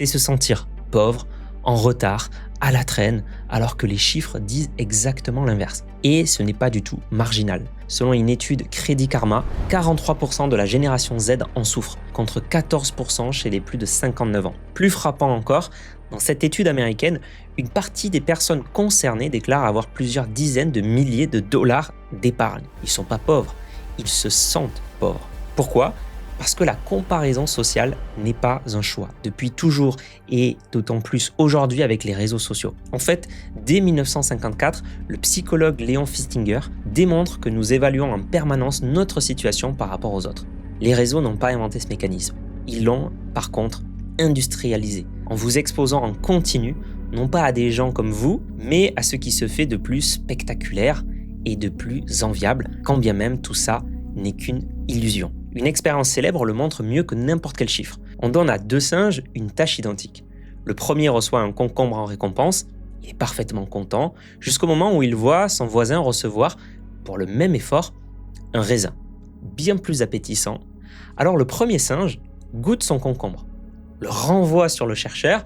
C'est se sentir pauvre, en retard, à la traîne, alors que les chiffres disent exactement l'inverse. Et ce n'est pas du tout marginal. Selon une étude Crédit Karma, 43% de la génération Z en souffrent, contre 14% chez les plus de 59 ans. Plus frappant encore, dans cette étude américaine, une partie des personnes concernées déclarent avoir plusieurs dizaines de milliers de dollars d'épargne. Ils ne sont pas pauvres, ils se sentent pauvres. Pourquoi ? Parce que la comparaison sociale n'est pas un choix, depuis toujours et d'autant plus aujourd'hui avec les réseaux sociaux. En fait, dès 1954, le psychologue Léon Festinger démontre que nous évaluons en permanence notre situation par rapport aux autres. Les réseaux n'ont pas inventé ce mécanisme. Ils l'ont, par contre, industrialisé, en vous exposant en continu, non pas à des gens comme vous, mais à ce qui se fait de plus spectaculaire et de plus enviable, quand bien même tout ça n'est qu'une illusion. Une expérience célèbre le montre mieux que n'importe quel chiffre. On donne à 2 singes une tâche identique. Le premier reçoit un concombre en récompense, il est parfaitement content, jusqu'au moment où il voit son voisin recevoir, pour le même effort, un raisin, bien plus appétissant. Alors le premier singe goûte son concombre, le renvoie sur le chercheur,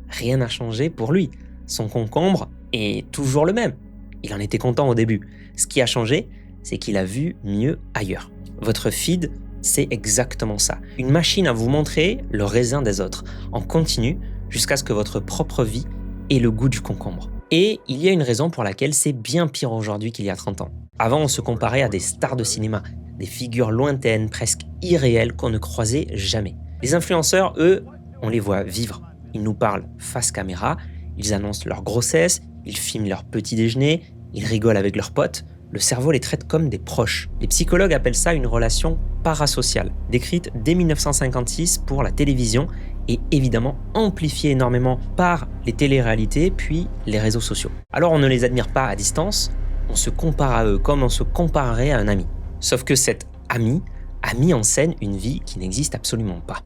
rien n'a changé pour lui. Son concombre est toujours le même. Il en était content au début. Ce qui a changé, c'est qu'il a vu mieux ailleurs. Votre feed, c'est exactement ça. Une machine à vous montrer le raisin des autres, en continu, jusqu'à ce que votre propre vie ait le goût du concombre. Et il y a une raison pour laquelle c'est bien pire aujourd'hui qu'il y a 30 ans. Avant, on se comparait à des stars de cinéma, des figures lointaines, presque irréelles qu'on ne croisait jamais. Les influenceurs, eux, on les voit vivre. Ils nous parlent face caméra, ils annoncent leur grossesse, ils filment leur petit déjeuner, ils rigolent avec leurs potes. Le cerveau les traite comme des proches. Les psychologues appellent ça une relation parasociale, décrite dès 1956 pour la télévision et évidemment amplifiée énormément par les téléréalités puis les réseaux sociaux. Alors on ne les admire pas à distance, on se compare à eux comme on se comparerait à un ami. Sauf que cet ami a mis en scène une vie qui n'existe absolument pas.